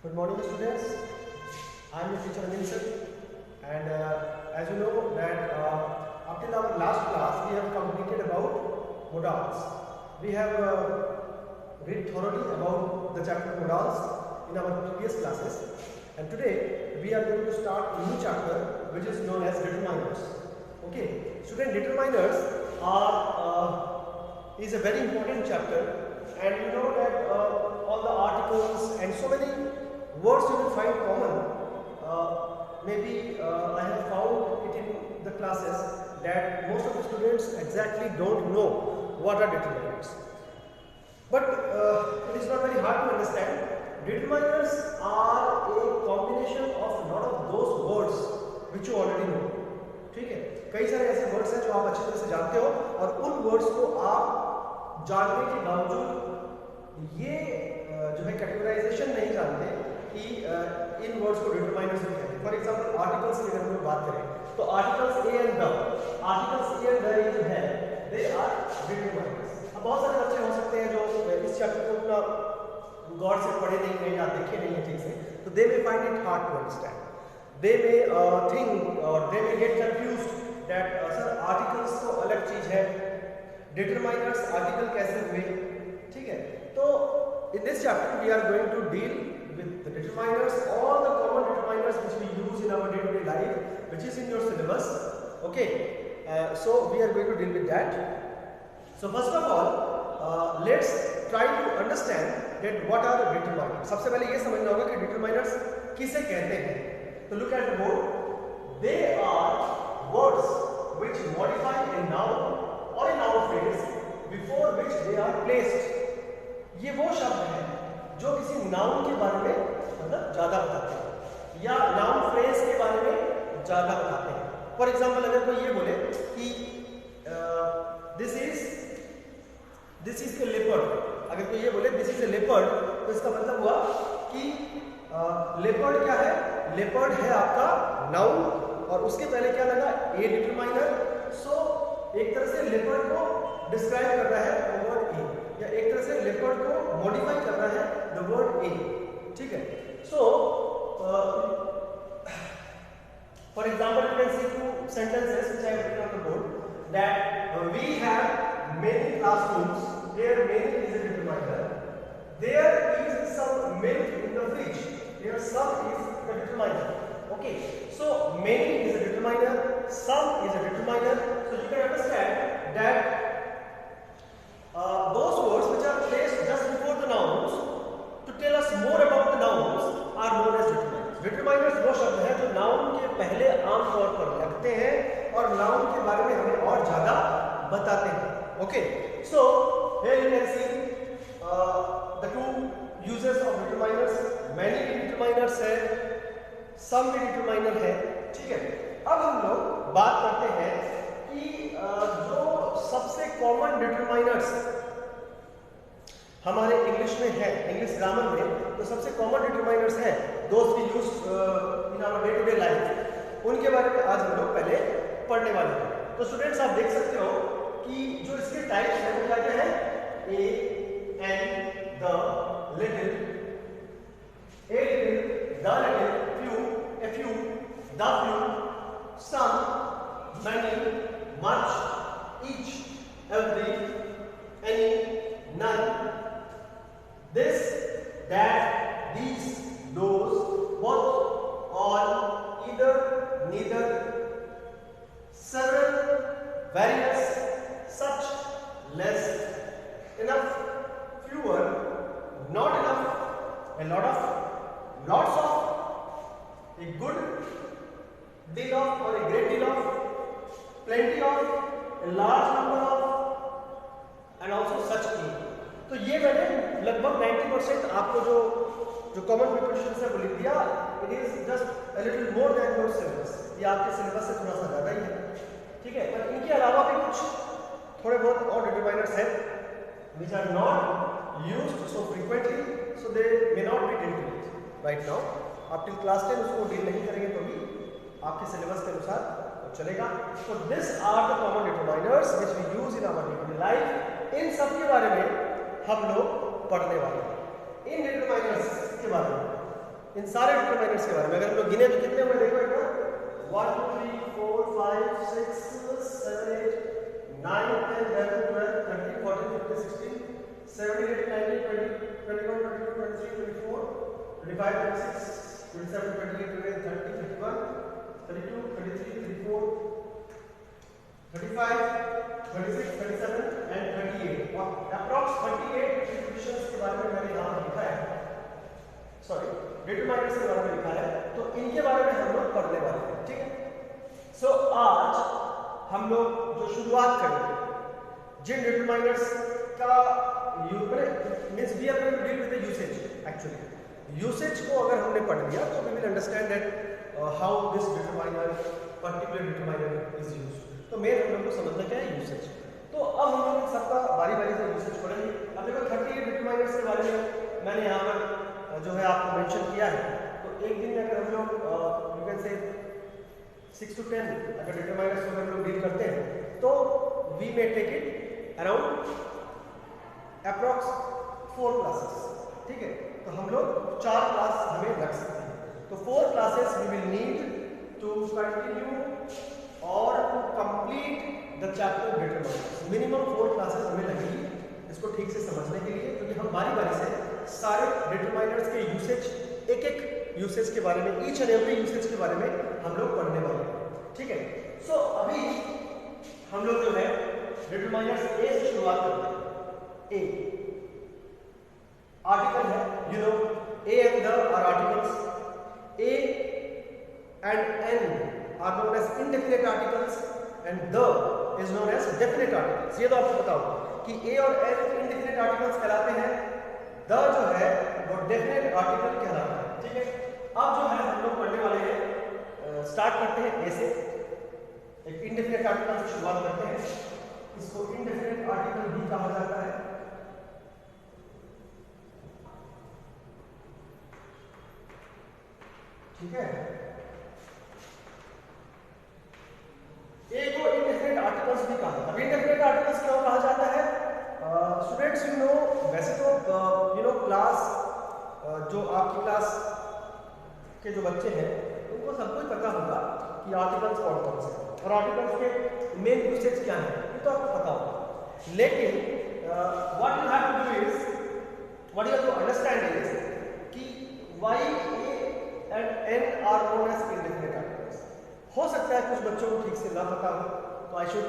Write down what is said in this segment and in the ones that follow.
Good morning, students. I am your teacher Anil sir, and as you know that up till our last class we have completed about modals. We have read thoroughly about the chapter modals in our previous classes, and today we are going to start a new chapter which is known as determiners. Okay, student, determiners are is a very important chapter, and you know that all the articles and so many words you will find common. Maybe I have found it in the classes that most of the students exactly don't know what are determiners. But it is not very hard to understand. Determiners are a combination of a lot of those words which you already know. ठीक है, कई सारे ऐसे words हैं जो आप अच्छी तरह से जानते हो और उन वर्ड्स को आप जानने के बावजूद ये जो है कैटेगराइजेशन नहीं जानते कि इन वर्ड्स को डिटरमाइनर्स में कहते हैं. फॉर एग्जांपल आर्टिकल्स की अगर हम लोग बात करें तो articles A and the, articles A and the जो है दे आर डिटरमाइनर्स. अब बहुत सारे बच्चे हो सकते हैं जो इस चैप्टर को उतना गौर से पढ़े नहीं हैं या देखे नहीं हैं ठीक से, तो they may find it hard to understand. They may think or they may get confused that sir articles तो अलग चीज है, डिटरमाइनर्स आर्टिकल कैसे हुए. ठीक है, तो in this chapter we are going to deal with the determiners, all the common determiners which we use in our day-to-day life, which is in your syllabus. Okay, so we are going to deal with that. So first of all let's try to understand that what are the determiners. सबसे पहले ये समझना होगा कि determiners किसे कहते हैं. So look at the board. They are words which modify a noun or a noun phrase before which they are placed. ये वो शब्द हैं जो किसी नाउन के बारे में मतलब ज्यादा बताते हैं या नाउन फ्रेज के बारे में ज्यादा बताते हैं. फॉर एग्जाम्पल अगर कोई ये बोले कि दिस इज ए लेपर्ड, अगर कोई ये बोले दिस इज ए लेपर्ड, तो इसका मतलब हुआ कि लेपर्ड क्या है, लेपर्ड है आपका नाउन और उसके पहले क्या लगा ए डिटरमाइनर. सो एक तरह से लेपर्ड को डिस्क्राइब कर रहा है द वर्ड ए, या एक तरह से लेपर्ड को मॉडिफाई कर रहा है द वर्ड ए. ठीक है, so for example you can see two sentences which I have written on the board that we have many classrooms, there many is a determiner. There is some milk in the fridge. There some is the determiner. Okay, so many is a determiner, some is a determiner. So you can understand that those words which are placed just before the nouns to tell us more about the nouns are known as determiners. Determiners वो शब्द है जो noun के पहले आमतौर पर लगते हैं और नाउन के बारे में हमें और ज्यादा बताते हैं. Okay, so here you can see the two uses of determiners. many determiners है, some भी determiner है. ठीक है, अब हम लोग बात करते हैं कि जो सबसे कॉमन determiners हमारे इंग्लिश में है, इंग्लिश ग्रामर में तो सबसे कॉमन determiners है those we use in our day to day life. उनके बारे में आज हम लोग पहले पढ़ने वाले हैं. तो स्टूडेंट्स आप देख सकते हो कि जो इसके टाइप्स हैं वो क्या क्या है, ए and the little, a little, the little, few, a few, the few, some, many, much, each, every, any, none, this, that, these, those, both, all, either, neither, several, various, such, less, enough, fewer, not enough, a lot of, lots of, a good deal of or a great deal of, plenty of, a large number of, and also such a. तो ये मैंने लगभग 90% आपको जो common preparation है वो लिख दिया. It is just a little more than your syllabus, ये आपके सिलेबस से थोड़ा सा ज़्यादा ही है. ठीक है, पर इनके अलावा भी कुछ थोड़े बहुत और डिटरमाइनर्स हैं which are not used so frequently, so they may not be dealt with right now. आप till class 10 उसको डील नहीं करेंगे तो भी आपके सिलेबस के अनुसार चलेगा. So these are the common determiners which we use in our day-to-day life. इन सब के बारे में हम लोग पढ़ने वाले हैं. इन डिटरमाइनर्स के बारे में इन सारे डिटरमाइनर्स के बारे में। अगर हम लोग गिने तो कितने हुए देखो एक बार, 1 2 3 4 5 6 7 8 9 10 11 12 13 14 15 16 17 18 19 20 21 22 23 24 25 26 27 28 29 30 31 32 33 34 35 36 37 एंड 38 और अप्रॉक्स 38 डिस्ट्रीब्यूशंस के बारे में मैंने यहाँ लिखा है, सॉरी डिटरमाइनर्स के बारे में लिखा है, तो इनके बारे में हम लोग पढ़ने वाले हैं, ठीक है। सो आज हम लोग जो शुरुआत करेंगे जिन डिटरमाइनर्स का means we are going to deal with the usage. Actually usage को अगर हमने पढ़ लिया तो we will understand that how this determiner particular determiner is used. तो मेन हम लोग को समझना क्या है, यूसेज। तो अब हम लोग सबका बारी बारी से यूसेज पढ़ेंगे। अब देखो 38 डिटरमाइनर्स के बारे में मैंने यहाँ पर जो है आपको मेंशन किया है। तो एक दिन में अगर हम लोग यू कैन से 6 to 10 अगर डिटरमाइनर्स को हम लोग डील करते हैं तो we may take it around approx 4 classes, ठीक है। तो हम लोग 4 क्लास हमें लग सकते हैं। तो 4 classes we will need to continue और to complete the chapter determiners. Minimum 4 classes हमें लगेगी इसको ठीक से समझने के लिए, क्योंकि हम बारी बारी से सारे डिटरमाइनर्स के यूसेज, एक एक यूसेज के बारे में, ईच एंड एवरी यूसेज के बारे में हम लोग पढ़ने वाले हैं, ठीक है। सो अभी हम लोग जो है डिटरमाइनर्स ए से शुरुआत करते हैं। ए आर्टिकल है, you know A and the are articles. A and an are known as indefinite articles and the is known as definite articles। ये तो आपको पता होगा कि a और n indefinite articles कहलाते हैं, the जो है वो definite article कहलाता है, ठीक है। अब जो है हम लोग पढ़ने वाले हैं, स्टार्ट करते हैं a से। एक indefinite article से शुरुआत करते हैं, इसको indefinite article भी कहा जाता है, ठीक है। एक को इंडेफिनिट आर्टिकल्स भी कहा जाता है। इंडेफिनिट आर्टिकल्स क्यों कहा जाता है? स्टूडेंट्स यू नो, वैसे तो यू नो क्लास जो आपकी क्लास के जो बच्चे हैं उनको सब कुछ पता होगा कि आर्टिकल्स कौन कौन से हैं और आर्टिकल्स के मेन यूसेज क्या है, ये तो आपको पता होगा। लेकिन what you have to do is, what you have to understand is कि why a and an are known as indefinite articles. हो सकता है कुछ बच्चों को ठीक से ना पता हो, तो I should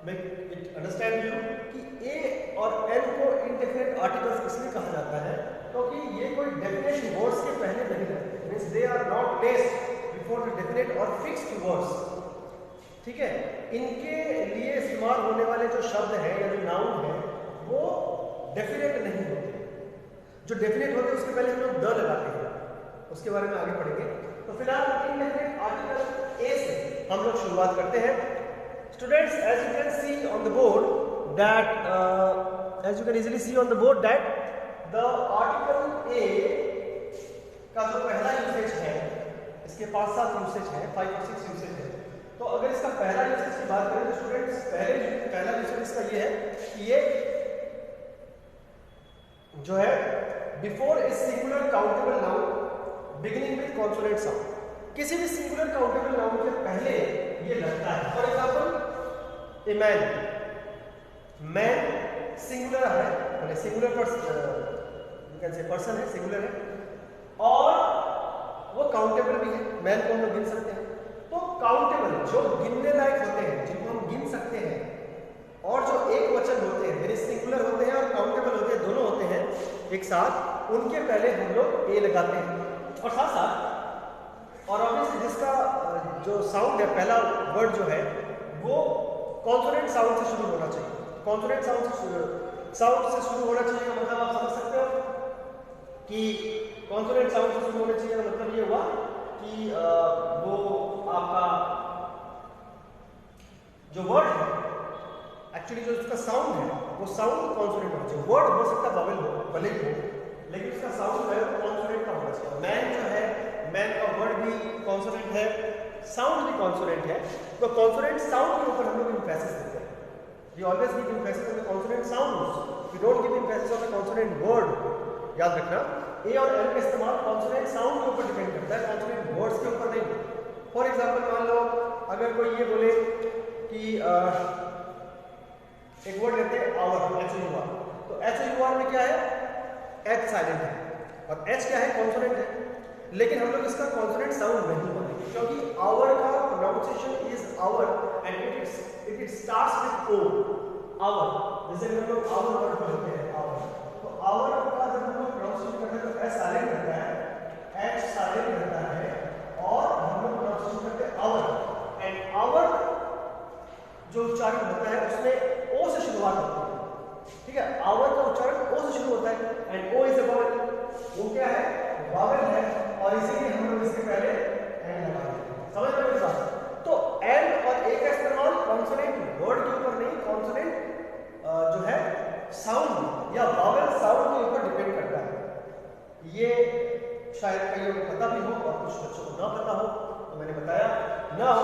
make it understand you कि ए और एन को इंडेफिनिट आर्टिकल्स इसलिए कहा जाता है क्योंकि ये कोई डेफिनेट वर्ड्स के पहले नहीं रहते, means they are not placed before the definite और फिक्स्ड वर्ड्स, ठीक है। इनके लिए इस्तेमाल होने वाले जो शब्द हैं या जो नाउन है वो डेफिनेट नहीं होते। जो डेफिनेट होते हैं उसके पहले हम लोग द लगाते हैं, उसके बारे में आगे पढ़ेंगे। तो फिलहाल इंडेफिनिट आर्टिकल ए से हम लोग शुरुआत करते हैं। Students, as you can see on the board that as you can easily see on the board that the article a का जो पहला यूसेज है, इसके 5-7 यूसेज है, 5 और 6 यूसेज है। तो अगर इसका पहला यूसेज की बात करें तो स्टूडेंट्स पहला यूसेज इसका ये है कि ये जो है before a singular countable noun beginning with consonant sound. किसी भी सिंगुलर काउंटेबल नाउन के पहले ये लगता है। For example a man, man singular है, मतलब singular you can say person है, सिंगुलर है और वो काउंटेबल भी है। मैन को हम लोग गिन सकते हैं। तो काउंटेबल जो गिनने लायक होते हैं, जिनको हम गिन सकते हैं, और जो एक वचन होते हैं, यानी सिंगुलर होते हैं और काउंटेबल होते हैं, दोनों होते हैं एक साथ, उनके पहले हम लोग ए लगाते हैं। और साथ साथ और ऑब्वियसली जिसका जो साउंड है, पहला वर्ड जो है वो कॉन्सोनेंट साउंड से शुरू होना चाहिए। कॉन्सोनेंट साउंड से शुरू होना चाहिए का मतलब आप समझ सकते हो कि कॉन्सोनेंट साउंड से शुरू होना चाहिए का मतलब ये हुआ कि वो आपका जो वर्ड है, एक्चुअली जो उसका साउंड है वो साउंड कॉन्सोनेंट होना चाहिए। वर्ड हो सकता है वॉवेल हो, भले ही हो, लेकिन उसका साउंड है वो कॉन्सोनेंट का होना चाहिए। मैन जो है, मैन का वर्ड भी कॉन्सोनेंट है, साउंड भी कॉन्सोनेंट है। तो कॉन्सोनेंट साउंड के ऊपर हम लोग एम्फेसिस देते हैं। We always give emphasis on the consonant sounds, we don't give emphasis on the consonant word. याद रखना ए और एल का इस्तेमाल कॉन्सोनेंट साउंड के ऊपर डिपेंड करता है, कॉन्सोनेंट वर्ड्स के ऊपर नहीं। फॉर एग्जांपल मान लो अगर कोई ये बोले कि एक वर्ड लेते हैं आवर, एच यू आर, तो एच यू आर में क्या है, एच साइलेंट है और एच क्या है, कॉन्सोनेंट है, लेकिन हम लोग इसका कॉन्सोनेंट साउंड नहीं बोलेंगे क्योंकि आवर का pronunciation is hour and it starts with O, hour. जैसे हम लोग आवर वर्ड बोलते हैं आवर, तो आवर का जब हम लोग प्रोनाउंसिएशन करते हैं तो एस साइलेंट रहता है, एच साइलेंट रहता है और हम लोग प्रोनाउंसिएशन करते हैं आवर, एंड आवर जो उच्चारण होता है उसमें ओ से शुरुआत होती है, ठीक है। आवर का उच्चारण ओ से शुरू होता है and O is a vowel, वो क्या है, वावल है, और इसीलिए हम लोग इसके पहले एन लगा देते हैं। समझ रहे हो मेरी बात? तो एन और ए का इस्तेमाल कॉन्सोनेंट वर्ड के ऊपर नहीं, कॉन्सोनेंट जो है साउंड या वावल साउंड के ऊपर डिपेंड करता है। ये शायद कईयों को पता भी हो और कुछ बच्चों को ना पता हो, तो मैंने बताया। नाउ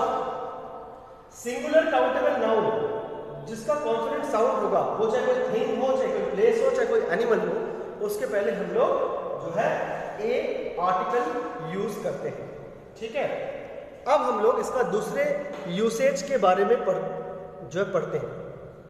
सिंगुलर काउंटेबल नाउन जिसका कॉन्सोनेंट साउंड होगा, वो चाहे कोई थिंग हो, चाहे कोई प्लेस हो, चाहे कोई एनिमल हो, उसके पहले हम लोग जो है ए आर्टिकल यूज करते हैं, ठीक है। अब हम लोग इसका दूसरे यूसेज के बारे में जो है पढ़ते हैं।